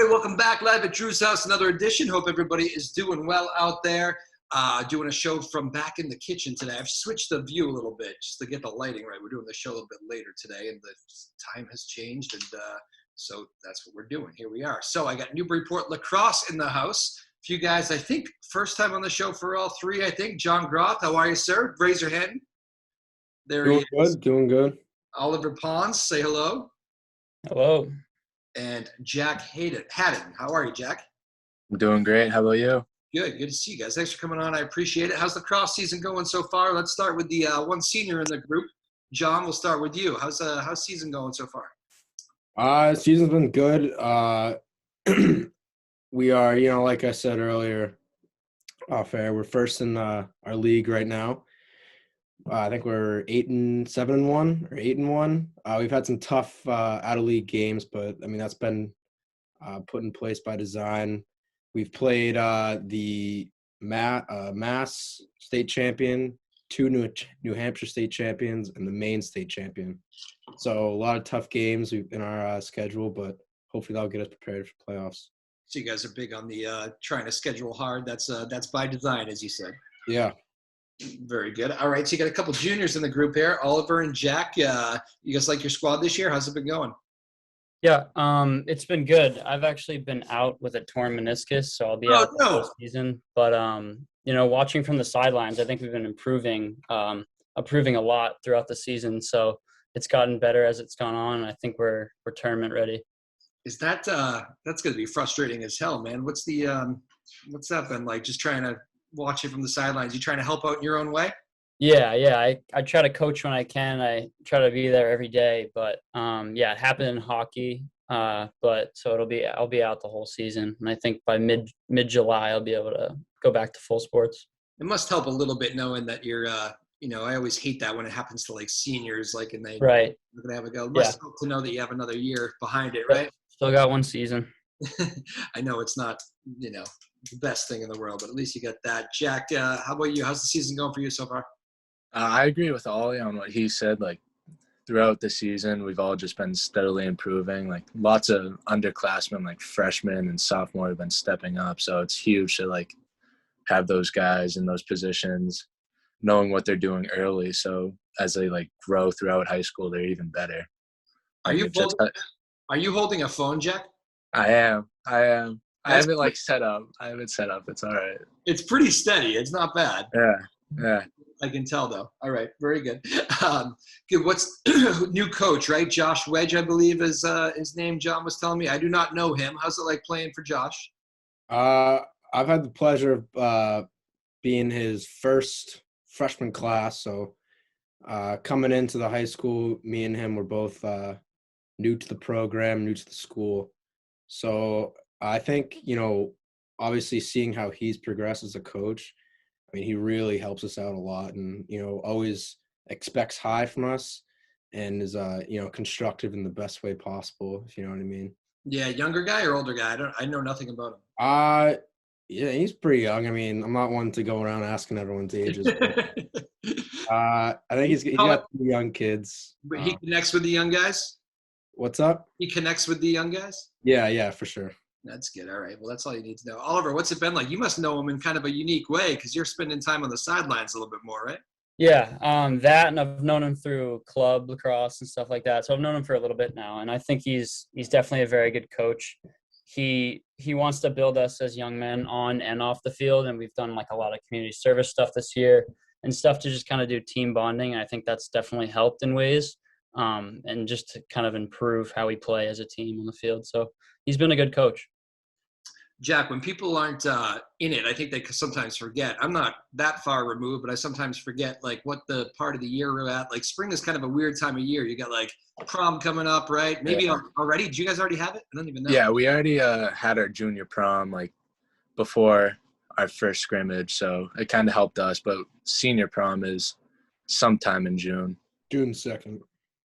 everybody. Welcome back live at Drew's house. Another edition. Hope everybody is doing well out there. Doing a show from back in the kitchen today. I've switched the view a little bit just to get the lighting right. We're doing the show a little bit later today, and the time has changed, and so that's what we're doing. Here we are. So I got Newburyport Lacrosse in the house. A few guys, I think, first time on the show for all three, I think. Jon Groth, how are you, sir? Raise your hand. There he is. Doing good. Oliver Pons, say hello. Hello. And Jack Hadden. How are you, Jack? I'm doing great. How about you? Good to see you guys. Thanks for coming on. I appreciate it. How's the lacrosse season going so far? Let's start with the one senior in the group. John, we'll start with you. How's season going so far? Season's been good. We are, like I said earlier, off air, we're first in our league right now. I think we're 7-1 or 8-1. We've had some tough out of league games, but I mean that's been put in place by design. We've played the Mass state champion, two New Hampshire state champions, and the Maine state champion. So a lot of tough games in our schedule, but hopefully that'll get us prepared for playoffs. So you guys are big on the trying to schedule hard. That's by design, as you said. Yeah. Very good. All right, so you got a couple juniors in the group here, Oliver and Jack. You guys like your squad this year? How's it been going? Yeah, it's been good. I've actually been out with a torn meniscus, so I'll be out the whole season. But watching from the sidelines, I think we've been improving a lot throughout the season. So it's gotten better as it's gone on. I think we're tournament ready. Is that's going to be frustrating as hell, man? What's that been like? Just trying to watch it from the sidelines. You trying to help out in your own way? Yeah. I try to coach when I can. I try to be there every day. But it happened in hockey. But so I'll be out the whole season, and I think by mid July I'll be able to go back to full sports. It must help a little bit knowing that you're. I always hate that when it happens to like seniors, and they right. They're gonna have a go. It must help to know that you have another year behind it, right? Still got one season. I know it's not the best thing in the world, but at least you got that. Jack, how about you? How's the season going for you so far? I agree with Ollie on what he said. Like throughout the season, we've all just been steadily improving. Like lots of underclassmen, like freshmen and sophomore, have been stepping up. So it's huge to have those guys in those positions, knowing what they're doing early. So as they grow throughout high school, they're even better. Are you holding a phone, Jack? I am. I have it set up. It's all right. It's pretty steady. It's not bad. Yeah. I can tell, though. All right. Very good. Good. What's new coach, right? Josh Wedge, I believe, is his name. John was telling me. I do not know him. How's it like playing for Josh? I've had the pleasure of being his first freshman class. So coming into the high school, me and him were both new to the program, new to the school. So I think, obviously seeing how he's progressed as a coach, I mean, he really helps us out a lot and, always expects high from us and is, constructive in the best way possible, if you know what I mean. Yeah, younger guy or older guy? I know nothing about him. Yeah, he's pretty young. I mean, I'm not one to go around asking everyone's ages. But, I think he's got 2 young kids. But he connects with the young guys? What's up? He connects with the young guys? Yeah, for sure. That's good. All right. Well, that's all you need to know. Oliver, what's it been like? You must know him in kind of a unique way because you're spending time on the sidelines a little bit more, right? Yeah, that, and I've known him through club lacrosse and stuff like that. So I've known him for a little bit now, and I think he's definitely a very good coach. He wants to build us as young men on and off the field, and we've done a lot of community service stuff this year and stuff to just kind of do team bonding. And I think that's definitely helped in ways, and just to kind of improve how we play as a team on the field. So he's been a good coach. Jack, when people aren't in it, I think they sometimes forget. I'm not that far removed, but I sometimes forget what the part of the year we're at. Spring is kind of a weird time of year. You got prom coming up, right? Maybe already. Did you guys already have it? I don't even know. Yeah, we already had our junior prom before our first scrimmage, so it kind of helped us. But senior prom is sometime in June. June 2nd.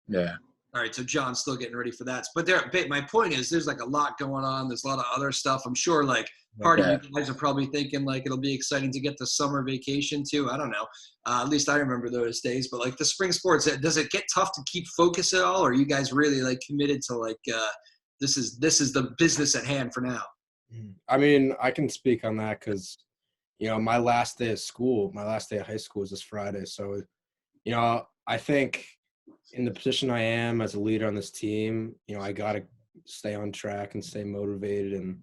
Yeah. All right, so John's still getting ready for that. But my point is there's a lot going on. There's a lot of other stuff. I'm sure part of you guys are probably thinking it'll be exciting to get the summer vacation too. I don't know. At least I remember those days. But the spring sports, does it get tough to keep focus at all? Or are you guys really committed to this is the business at hand for now. I mean, I can speak on that because, my last day of school, my last day of high school is this Friday. So, I think in the position I am as a leader on this team, I got to stay on track and stay motivated and,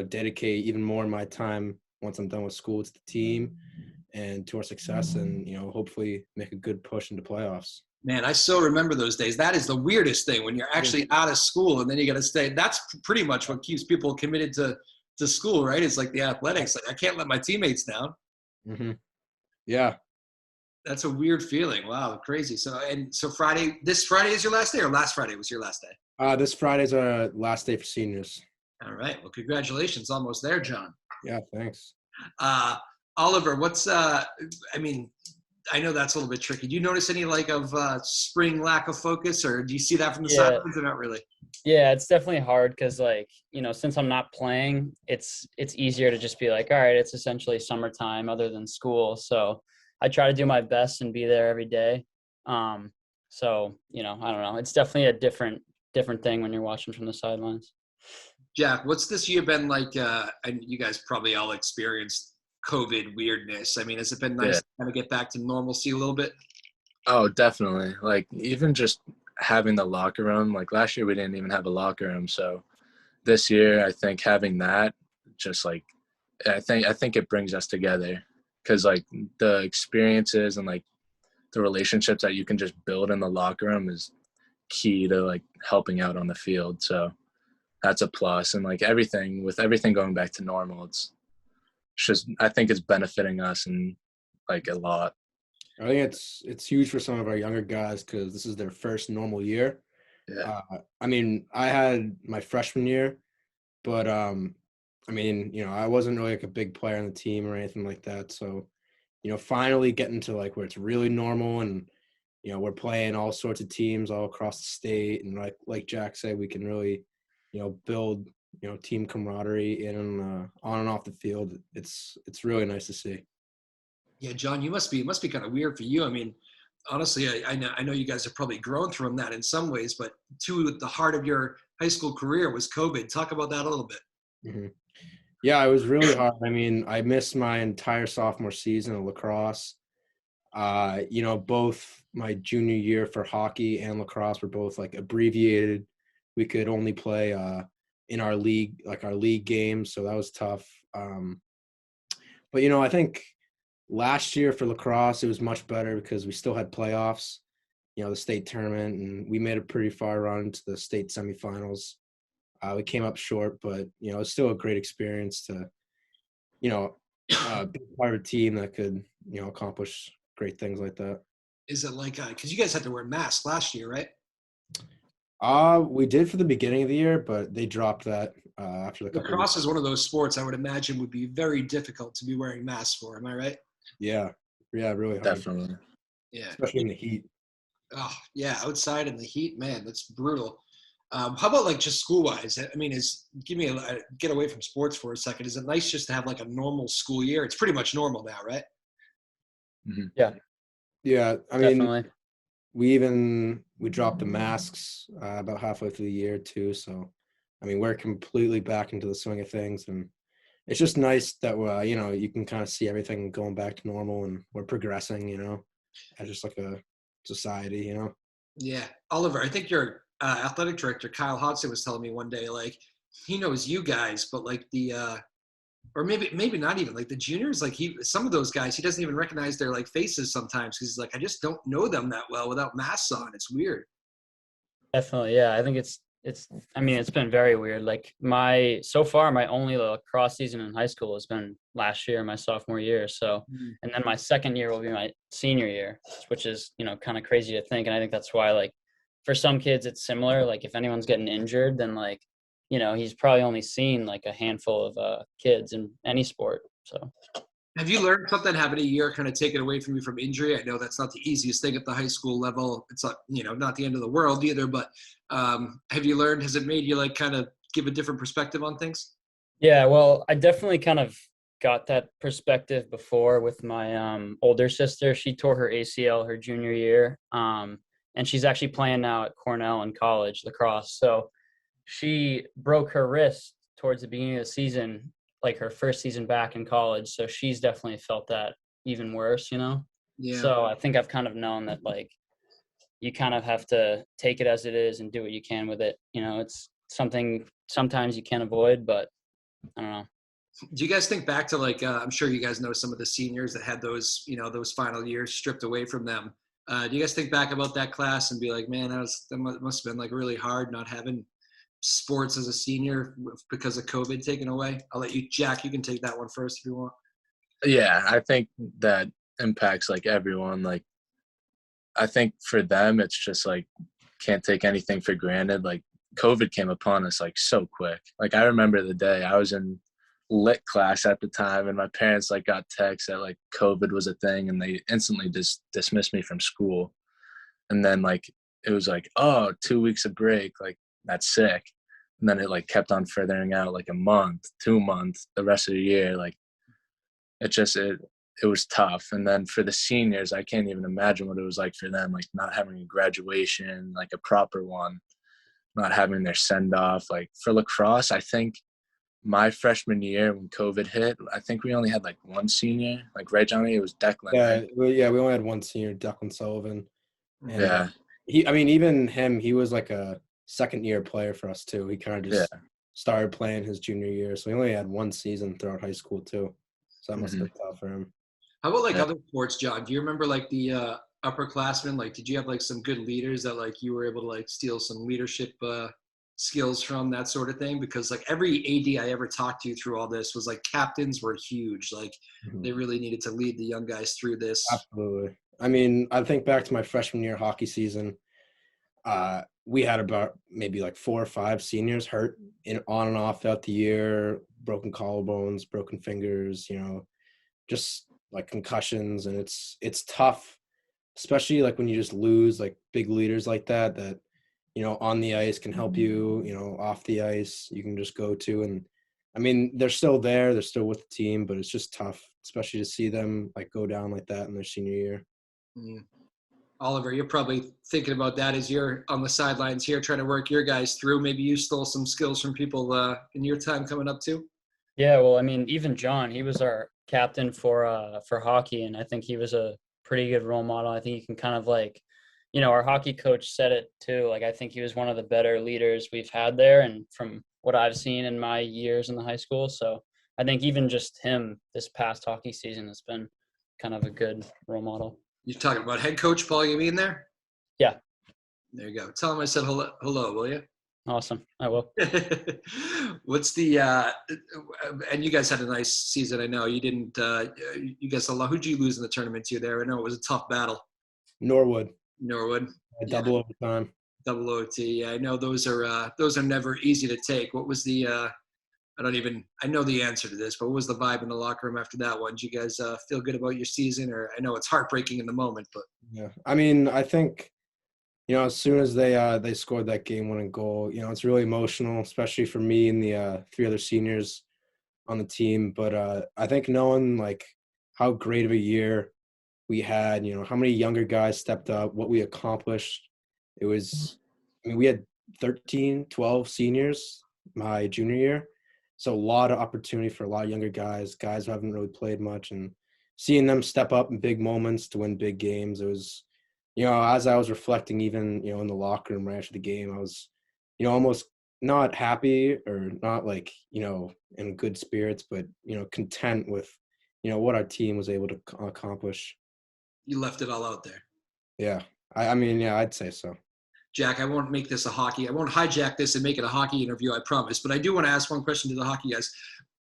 dedicate even more of my time once I'm done with school to the team and to our success and, hopefully make a good push into playoffs. Man, I so remember those days. That is the weirdest thing when you're actually out of school and then you got to stay. That's pretty much what keeps people committed to school, right? It's like the athletics. Like, I can't let my teammates down. Mm-hmm. Yeah. That's a weird feeling. Wow, crazy. So this Friday is your last day, or last Friday was your last day? This Friday's our last day for seniors. All right. Well, congratulations. Almost there, Jon. Yeah, thanks. Oliver, I know that's a little bit tricky. Do you notice any spring lack of focus, or do you see that from the sidelines, or not really? Yeah, it's definitely hard because since I'm not playing, it's easier to just be like, all right, it's essentially summertime other than school. So I try to do my best and be there every day. So, I don't know. It's definitely a different thing when you're watching from the sidelines. Jack, what's this year been like? And you guys probably all experienced COVID weirdness. I mean, has it been nice to kind of get back to normalcy a little bit? Oh, definitely. Like, even just having the locker room, like last year we didn't even have a locker room. So this year, I think having that just like, I think it brings us together because like the experiences and like the relationships that you can just build in the locker room is key to like helping out on the field. So that's a plus. And like everything going back to normal, it's just, I think it's benefiting us and like a lot. I think it's huge for some of our younger guys because this is their first normal year. Yeah. I had my freshman year, but I wasn't really like a big player on the team or anything like that. So, finally getting to like where it's really normal and, we're playing all sorts of teams all across the state. And like Jack said, we can really, build, team camaraderie in and on and off the field. It's really nice to see. Yeah, Jon, it must be kind of weird for you. I mean, honestly, I know you guys have probably grown from that in some ways, but to the heart of your high school career was COVID. Talk about that a little bit. Mm-hmm. Yeah, it was really hard. I mean, I missed my entire sophomore season of lacrosse. Both my junior year for hockey and lacrosse were both like abbreviated. We could only play in our league games, so that was tough. But I think last year for lacrosse, it was much better because we still had playoffs, the state tournament, and we made a pretty far run to the state semifinals. We came up short, but, it's still a great experience to, be part of a team that could, accomplish great things like that. Is it like, because you guys had to wear masks last year, right? We did for the beginning of the year, but they dropped that after the couple. Lacrosse is one of those sports I would imagine would be very difficult to be wearing masks for. Am I right? Yeah, really hard. Definitely. Yeah, especially in the heat. Oh, yeah, outside in the heat, man, that's brutal. How about like just school wise? I mean, get away from sports for a second. Is it nice just to have like a normal school year? It's pretty much normal now, right? Mm-hmm. Yeah. I Definitely. mean, we dropped the masks about halfway through the year too. So, I mean, we're completely back into the swing of things, and it's just nice that you can kind of see everything going back to normal, and we're progressing, as just like a society, Yeah, Oliver, I think your athletic director Kyle Hodson was telling me one day, like he knows you guys, but like or maybe not even like the juniors, like some of those guys he doesn't even recognize their like faces sometimes because he's like, I just don't know them that well without masks on. It's weird. Definitely, yeah. I think it's been very weird. Like my only lacrosse season in high school has been last year, my sophomore year. So, and then my second year will be my senior year, which is, kind of crazy to think. And I think that's why, like, for some kids, it's similar. Like if anyone's getting injured, then like, he's probably only seen like a handful of kids in any sport. So. Have you learned something having a year kind of taken away from you from injury? I know that's not the easiest thing at the high school level. It's not, not the end of the world either, but have you learned, has it made you like kind of give a different perspective on things? Yeah, well, I definitely kind of got that perspective before with my older sister. She tore her ACL her junior year, and she's actually playing now at Cornell in college lacrosse. So she broke her wrist towards the beginning of the season, like her first season back in college. So she's definitely felt that even worse, you know? Yeah. So I think I've kind of known that, like, you kind of have to take it as it is and do what you can with it. You know, it's something sometimes you can't avoid, but I don't know. Do you guys think back to like, I'm sure you guys know some of the seniors that had those, those final years stripped away from them. Do you guys think back about that class and be like, man, that must have been like really hard not having sports as a senior because of COVID taken away? I'll let you, Jack, you can take that one first if you want. Yeah, I think that impacts like everyone. Like, I think for them, it's just like can't take anything for granted. Like, COVID came upon us like so quick. Like, I remember the day I was in lit class at the time, and my parents like got texts that like COVID was a thing, and they instantly just dismissed me from school. And then like it was like, oh, 2 weeks of break, like that's sick. And then it like kept on furthering out like a month, 2 months, the rest of the year. Like it was tough. And then for the seniors, I can't even imagine what it was like for them, like not having a graduation, like a proper one, not having their send off. Like for lacrosse, I think my freshman year when COVID hit, I think we only had like one senior. Like, right, Johnny? It was Declan. Yeah, Right? we only had one senior, Declan Sullivan, and Yeah. even him, he was like a second-year player for us too. He kind of Yeah. just started playing his junior year, so he only had one season throughout high school too. So that must have been tough for him. How about like Yeah. other sports, John? Do you remember like the upperclassmen? Like, did you have like some good leaders that like you were able to like steal some leadership skills from, that sort of thing? Because like every AD I ever talked to through all this was like captains were huge. Like they really needed to lead the young guys through this. Absolutely. I mean, I think back to my freshman year hockey season. We had about maybe like 4 or 5 seniors hurt on and off throughout the year, broken collarbones, broken fingers, just like concussions. And it's tough, especially like when you just lose like big leaders like that, on the ice can help you, off the ice, you can just go to. And I mean, they're still there, they're still with the team, but it's just tough, especially to see them like go down like that in their senior year. Mm. Oliver, you're probably thinking about that as you're on the sidelines here trying to work your guys through. Maybe you stole some skills from people in your time coming up too. Yeah, well, I mean, even John, he was our captain for hockey, and I think he was a pretty good role model. I think he can kind of like, our hockey coach said it too. Like, I think he was one of the better leaders we've had there, and from what I've seen in my years in the high school. So I think even just him this past hockey season has been kind of a good role model. You're talking about head coach Paul Yameen there? Yeah. There you go. Tell him I said hello, will you? Awesome. I will. What's the and you guys had a nice season. I know you didn't. You guys who'd you lose in the tournament to there? I know it was a tough battle. Norwood. Double overtime. Double OT. Yeah, I know those are never easy to take. What was the? I know the answer to this, but what was the vibe in the locker room after that one? Did you guys feel good about your season? Or I know it's heartbreaking in the moment, but yeah, I mean, I think, as soon as they scored that game-winning goal, it's really emotional, especially for me and the 3 other seniors on the team. But I think knowing like how great of a year we had, how many younger guys stepped up, what we accomplished, we had 13, 12 seniors my junior year. So a lot of opportunity for a lot of younger guys who haven't really played much, and seeing them step up in big moments to win big games. It was, as I was reflecting, even, in the locker room right after the game, I was, almost not happy or not like, in good spirits, but, content with, what our team was able to accomplish. you left it all out there. Yeah. I mean, yeah, I'd say so. Jack, I won't hijack this and make it a hockey interview, I promise. But I do want to ask one question to the hockey guys.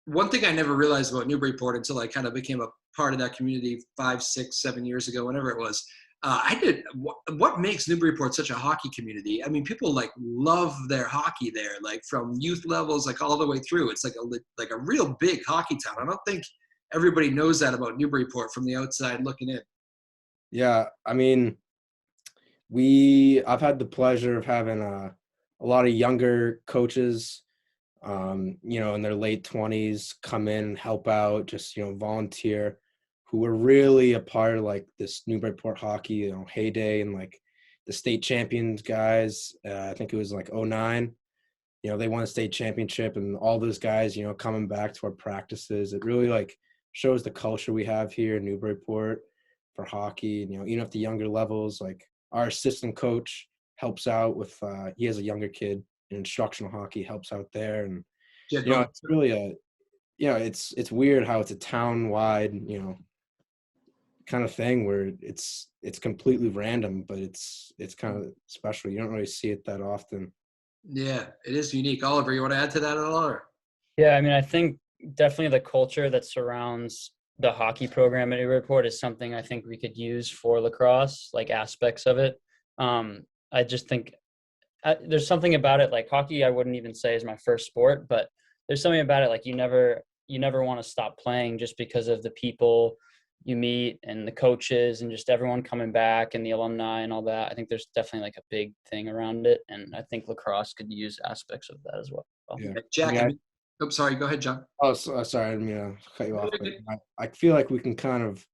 One thing I never realized about Newburyport until I kind of became a part of that community 5, 6, 7 years ago, whenever it was, what makes Newburyport such a hockey community? I mean, people like love their hockey there, like from youth levels, like all the way through. It's like a real big hockey town. I don't think everybody knows that about Newburyport from the outside looking in. Yeah, I mean, I've had the pleasure of having a lot of younger coaches, in their late 20s come in and help out, just, volunteer, who were really a part of like this Newburyport hockey, heyday, and like the state champions guys. I think it was like 2009, they won a state championship, and all those guys, coming back to our practices. It really like shows the culture we have here in Newburyport for hockey. And, even at the younger levels, like our assistant coach helps out with, he has a younger kid in instructional hockey, helps out there. And, it's really it's weird how it's a town-wide, kind of thing where it's completely random, but it's kind of special. You don't really see it that often. Yeah, it is unique. Oliver, you want to add to that at all? Or? Yeah, I mean, I think definitely the culture that surrounds the hockey program at Newburyport is something I think we could use for lacrosse, like aspects of it. I just think there's something about it, like hockey, I wouldn't even say is my first sport, but there's something about it, like you never want to stop playing just because of the people you meet and the coaches and just everyone coming back and the alumni and all that. I think there's definitely like a big thing around it, and I think lacrosse could use aspects of that as well. Yeah. Jack, I'm sorry. Go ahead, John. Oh, sorry. I didn't mean to cut you off. But I feel like we can kind of,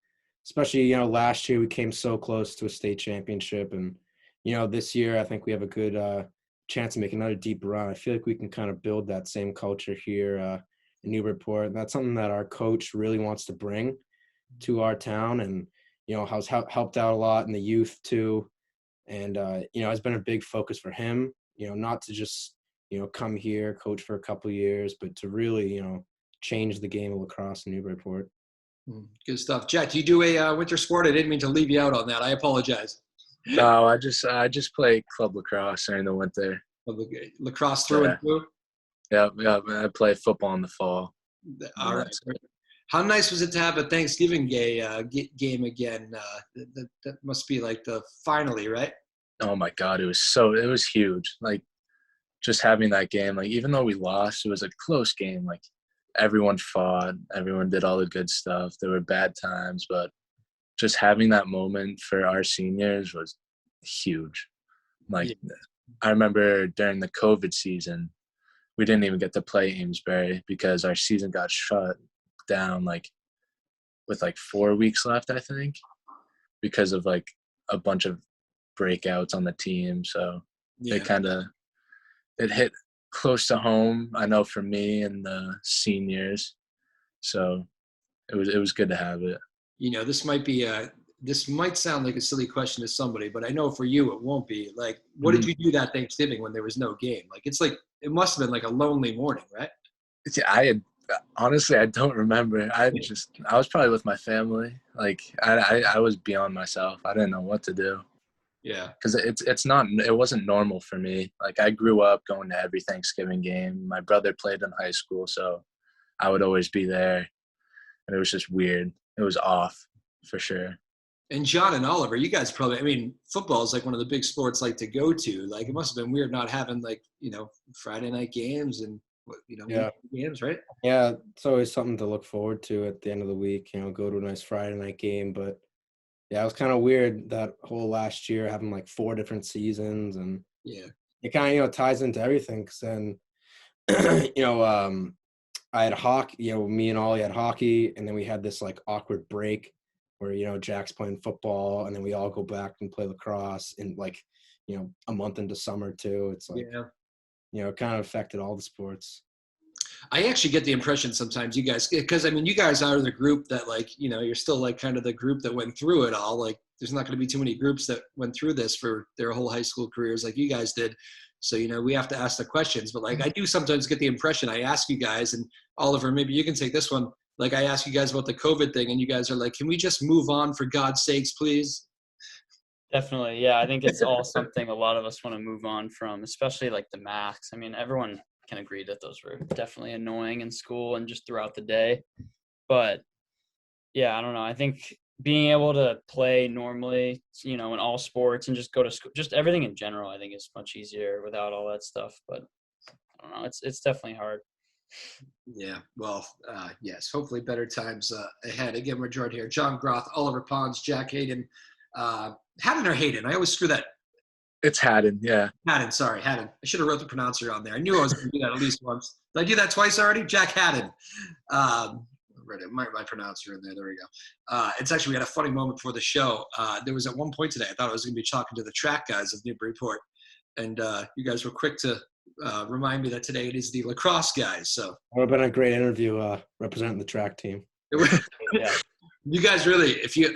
especially, last year we came so close to a state championship. And, this year I think we have a good chance to make another deep run. I feel like we can kind of build that same culture here in Newburyport. And that's something that our coach really wants to bring to our town, and, has helped out a lot in the youth too. And, has been a big focus for him, not to just, come here, coach for a couple of years, but to really, change the game of lacrosse in Newburyport. Good stuff. Jack, do you do a winter sport? I didn't mean to leave you out on that. I apologize. No, I just play club lacrosse during the winter. Lacrosse through and through? Yeah. I play football in the fall. All right. How nice was it to have a Thanksgiving game again? That must be like the finally, right? Oh my God, it was huge. Like, just having that game, like, even though we lost, it was a close game. Like, everyone fought, everyone did all the good stuff. There were bad times, but just having that moment for our seniors was huge. Like, yeah. I remember during the COVID season, we didn't even get to play Amesbury because our season got shut down, like, with like 4 weeks left, I think, because of like a bunch of breakouts on the team. So it hit close to home, I know, for me and the seniors. So it was good to have it. This might sound like a silly question to somebody, but I know for you it won't be. Like, what did you do that Thanksgiving when there was no game? Like, it's like, it must have been like a lonely morning, right? Honestly, I don't remember. I was probably with my family. Like, I was beyond myself. I didn't know what to do. Yeah. Because it wasn't normal for me. Like, I grew up going to every Thanksgiving game. My brother played in high school, so I would always be there. And it was just weird. It was off for sure. And John and Oliver, you guys probably, football is like one of the big sports like to go to. Like, it must have been weird not having like, Friday night games and, games, right? Yeah, it's always something to look forward to at the end of the week, go to a nice Friday night game. But yeah, it was kind of weird that whole last year having like 4 different seasons, and it kind of, ties into everything. Cause then, I had hockey, me and Ollie had hockey, and then we had this like awkward break where, Jack's playing football, and then we all go back and play lacrosse in like, a month into summer too. It's like, it kind of affected all the sports. I actually get the impression sometimes you guys, because you guys are the group that like, you're still like kind of the group that went through it all. Like, there's not going to be too many groups that went through this for their whole high school careers like you guys did. So, we have to ask the questions. But like, I do sometimes get the impression, I ask you guys, and Oliver, maybe you can take this one. Like, I ask you guys about the COVID thing, and you guys are like, can we just move on for God's sakes, please? Definitely. Yeah, I think it's all something a lot of us want to move on from, especially like the masks. Everyone can agree that those were definitely annoying in school and just throughout the day. But yeah, I don't know. I think being able to play normally, in all sports and just go to school, just everything in general, I think is much easier without all that stuff. But I don't know. It's definitely hard. Yeah. Well, yes, hopefully better times ahead. Again, we're joined here. Jon Groth, Oliver Pons, Jack Hadden. Hadden or Hayden? I always screw that. It's Hadden, yeah. Hadden. I should have wrote the pronouncer on there. I knew I was going to do that at least once. Did I do that twice already? Jack Hadden. My pronouncer in there. There we go. It's actually, we had a funny moment before the show. There was at one point today, I thought I was going to be talking to the track guys of Newburyport, and you guys were quick to remind me that today it is the lacrosse guys. So It would have been a great interview representing the track team. it was, Yeah. you guys really, you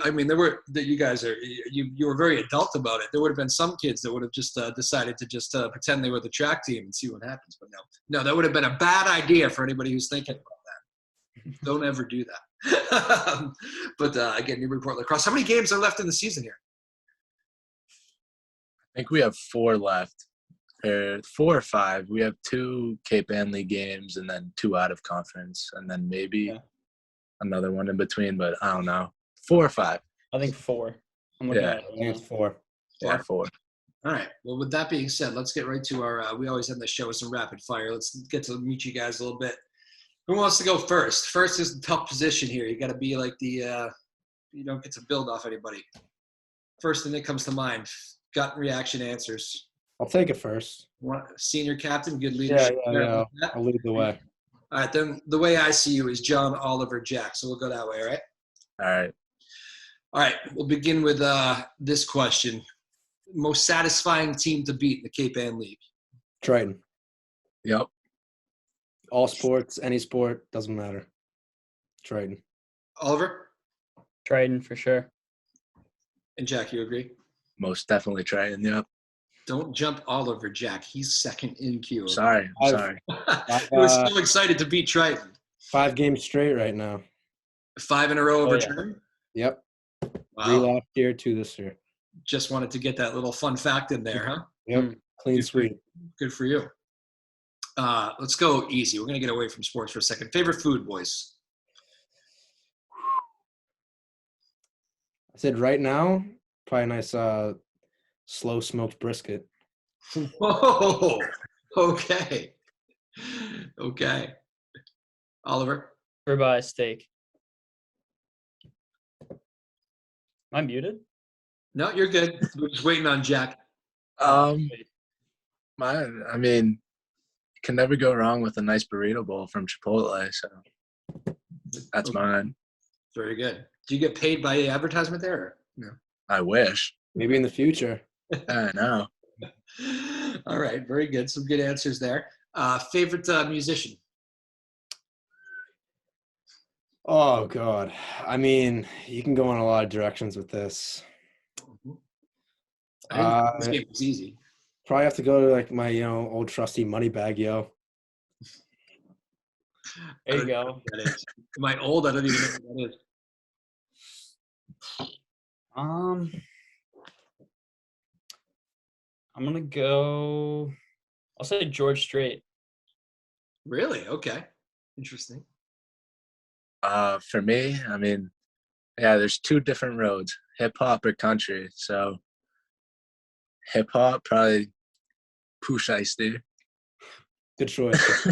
were very adult about it. There would have been some kids that would have just decided to just pretend they were the track team and see what happens. But no, that would have been a bad idea for anybody who's thinking about that. Don't ever do that. But again, Newburyport lacrosse. How many games are left in the season here? I think we have 4 left. 4 or 5. We have 2 Cape Ann League games and then 2 out of conference, and then maybe another one in between, but I don't know. 4 or 5. I think 4. I'm looking at it I think it's 4. Yeah, 4. All right. Well, with that being said, let's get right to our we always end the show with some rapid fire. Let's get to meet you guys a little bit. Who wants to go first? First is the tough position here. You got to be like the you don't get to build off anybody. First thing that comes to mind, gut reaction answers. I'll take it first. Senior captain, good leadership. Yeah. I'll lead the way. All right, then the way I see you is John, Oliver, Jack. So we'll go that way, all right? All right, we'll begin with this question. Most satisfying team to beat in the Cape Ann League? Triton. Yep. All sports, any sport, doesn't matter. Triton. Oliver? Triton for sure. And Jack, you agree? Most definitely Triton, yep. Don't jump Oliver, Jack. He's second in queue. Sorry. He was so excited to beat Triton. 5 games straight right now. 5 in a row of return? Yep. Wow. 3 last year, 2 this year. Just wanted to get that little fun fact in there, huh? Yep. Clean sweep. Good for you. Let's go easy. We're going to get away from sports for a second. Favorite food, boys? I said right now, probably a nice slow smoked brisket. Whoa. Okay. Oliver? Ribeye steak. Am I muted? No, you're good. We're just waiting on Jack. I mean, you can never go wrong with a nice burrito bowl from Chipotle, so that's mine. Very good. Do you get paid by advertisement there? Or no. I wish. Maybe in the future. I know. All right, very good. Some good answers there. Favorite musician? Oh, God. I mean, you can go in a lot of directions with this. This game was easy. Probably have to go to like my old trusty money bag, yo. There you go. Am I old? I don't even know what that is. I'm gonna go. I'll say George Strait. Really? Okay. Interesting. For me, I mean, there's 2 different roads, hip hop or country. So hip hop, probably Pooh Shiesty. Good choice.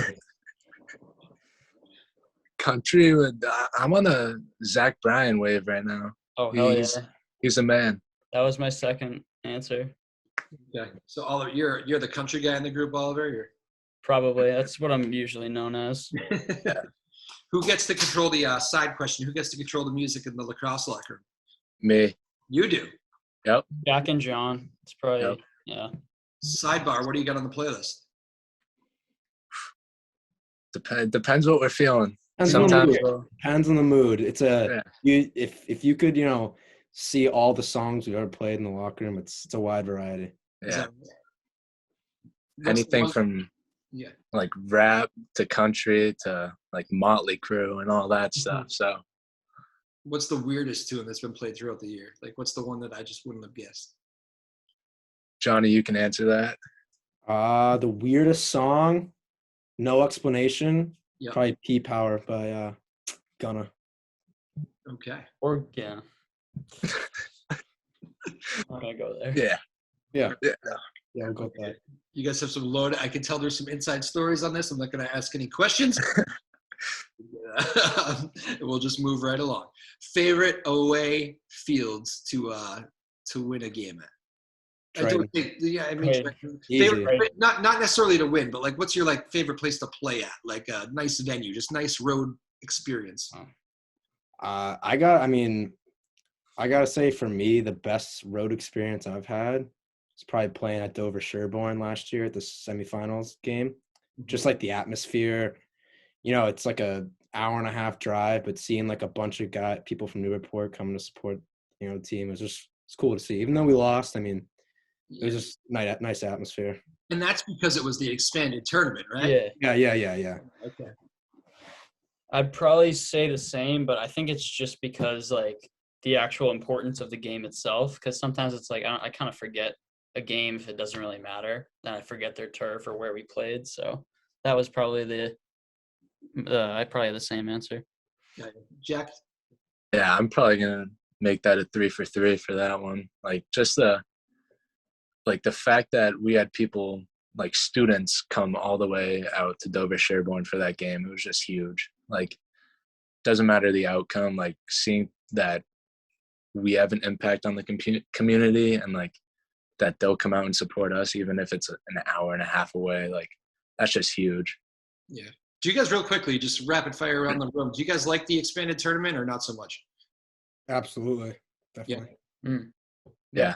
Country I'm on a Zach Bryan wave right now. Oh, hell yeah. He's a man. That was my second answer. Okay. So Oliver, you're the country guy in the group, Oliver? Probably. That's what I'm usually known as. Who gets to control the side question? Who gets to control the music in the lacrosse locker room? Me. You do. Yep. Jack and John. It's probably, yeah. Sidebar, what do you got on the playlist? Depends what we're feeling. Depends on the mood. It's if you could, see all the songs we've ever played in the locker room, it's a wide variety. Yeah. Anything from like rap to country to like Motley Crue and all that stuff. So what's the weirdest tune that's been played throughout the year? Like what's the one that I just wouldn't have guessed? Johnny, you can answer that. The weirdest song, no explanation. Yep. Probably P Power by Gunna. Okay. Or, yeah. I'm going to go there. Yeah, I'll go with that. You guys have some loaded. I can tell there's some inside stories on this. I'm not going to ask any questions. We'll just move right along. Favorite away fields to win a game at? Triton. Favorite, not necessarily to win, but like, what's your like favorite place to play at? Like a nice venue, just nice road experience. I gotta say for me, the best road experience I've had was probably playing at Dover Sherborne last year at the semifinals game. Just like the atmosphere, it's like a hour and a half drive, but seeing like a bunch of people from Newburyport coming to support, the team, it's cool to see. Even though we lost, I mean, it was just nice atmosphere. And that's because it was the expanded tournament, right? Yeah. Okay. I'd probably say the same, but I think it's just because like the actual importance of the game itself. Because sometimes it's like I kind of forget a game if it doesn't really matter. Then I forget their turf or where we played. So that was probably I probably have the same answer. Jack? Yeah, I'm probably gonna make that a 3 for 3 for that one. Like just the fact that we had people like students come all the way out to Dover Sherborne for that game. It was just huge. Like, doesn't matter the outcome. Like seeing that we have an impact on the community and like that they'll come out and support us, even if it's an hour and a half away. Like that's just huge. Yeah. Do you guys real quickly, just rapid fire around the room, do you guys like the expanded tournament or not so much? Absolutely. Definitely. Yeah.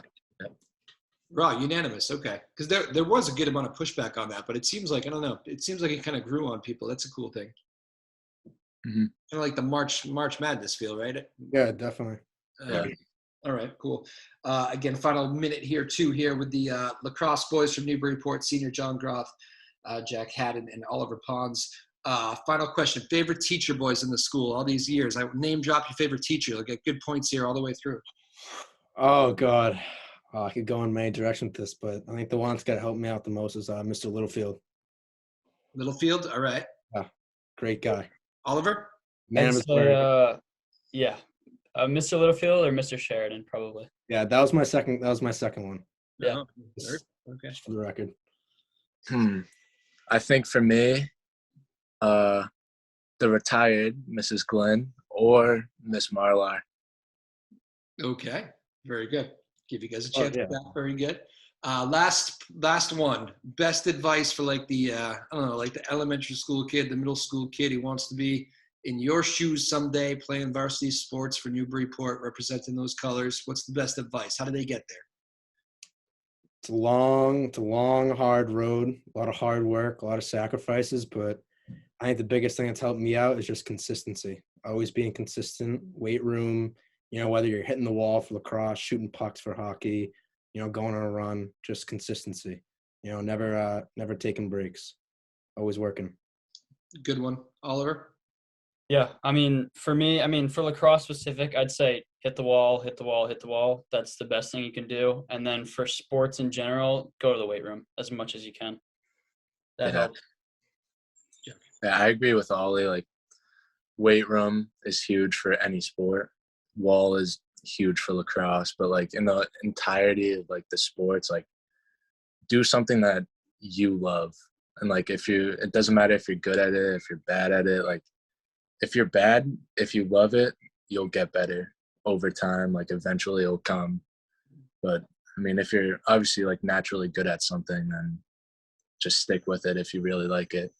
Raw, unanimous. Okay. Because there was a good amount of pushback on that, but it seems like, I don't know, it seems like it kind of grew on people. That's a cool thing. Mm-hmm. Kind of like the March Madness feel, right? Yeah, definitely. All right, cool. Again, final minute here with the lacrosse boys from Newburyport, senior Jon Groth, Jack Hadden, and Oliver Pons. Final question. Favorite teacher, boys, in the school all these years? I name drop your favorite teacher. You'll get good points here all the way through. Oh, God. I could go in many directions with this, but I think the one that's got to help me out the most is Mr. Littlefield. Littlefield? All right. Yeah, great guy. Oliver? Mr. Littlefield or Mr. Sheridan, probably. Yeah, that was my second one. Yeah. Okay. Just for the record. I think for me, the retired Mrs. Glenn or Miss Marlar. Okay. Very good. Give you guys a chance yeah. for that. Very good. Last one. Best advice for like the like the elementary school kid, the middle school kid who wants to be in your shoes someday, playing varsity sports for Newburyport, representing those colors. What's the best advice? How do they get there? It's a long, hard road, a lot of hard work, a lot of sacrifices, but I think the biggest thing that's helped me out is just consistency. Always being consistent, weight room, whether you're hitting the wall for lacrosse, shooting pucks for hockey, going on a run, just consistency. Never taking breaks, always working. Good one. Oliver? Yeah, for me, for lacrosse specific, I'd say hit the wall. That's the best thing you can do. And then for sports in general, go to the weight room as much as you can. That helps. Yeah, I agree with Ollie. Like, weight room is huge for any sport. Wall is huge for lacrosse, but like in the entirety of like the sports, like do something that you love. And like it doesn't matter if you're good at it, if you're bad at it. Like if you're bad, if you love it, you'll get better over time. Like eventually it'll come. But if you're obviously like naturally good at something, then just stick with it if you really like it.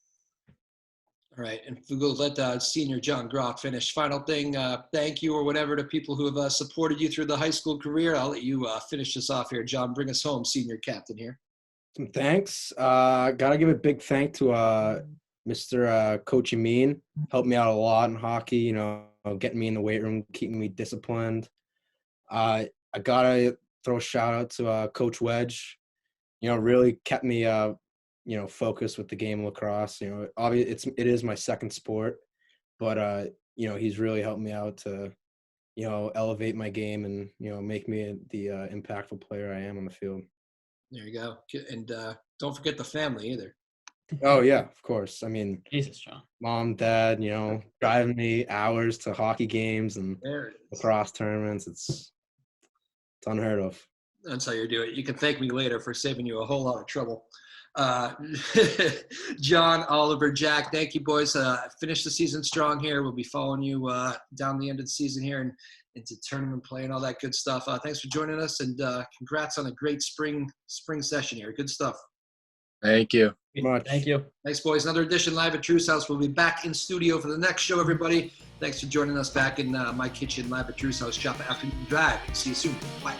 All right, and we'll let senior Jon Groth finish. Final thing, thank you or whatever to people who have supported you through the high school career. I'll let you finish this off here. John, bring us home, senior captain here. Some thanks. Got to give a big thank to Mr. Coach Amin. Helped me out a lot in hockey, getting me in the weight room, keeping me disciplined. I got to throw a shout out to Coach Wedge. Really kept me focused with the game of lacrosse. Obviously it is my second sport, but he's really helped me out to elevate my game and make me the impactful player I am on the field. There you go. And don't forget the family either. Oh yeah, of course. Jesus, John. Mom, dad, driving me hours to hockey games and lacrosse tournaments. It's unheard of. That's how you do it. You can thank me later for saving you a whole lot of trouble. John, Oliver, Jack, thank you, boys. Finish the season strong here. We'll be following you down the end of the season here and into tournament play and all that good stuff. Thanks for joining us, and congrats on a great spring session here. Good stuff. Thank you. Thank you. Thanks, boys. Another edition live at Drew's house. We'll be back in studio for the next show, everybody. Thanks for joining us back in my kitchen live at Drew's house. Shop Afternoon Drive. See you soon. Bye.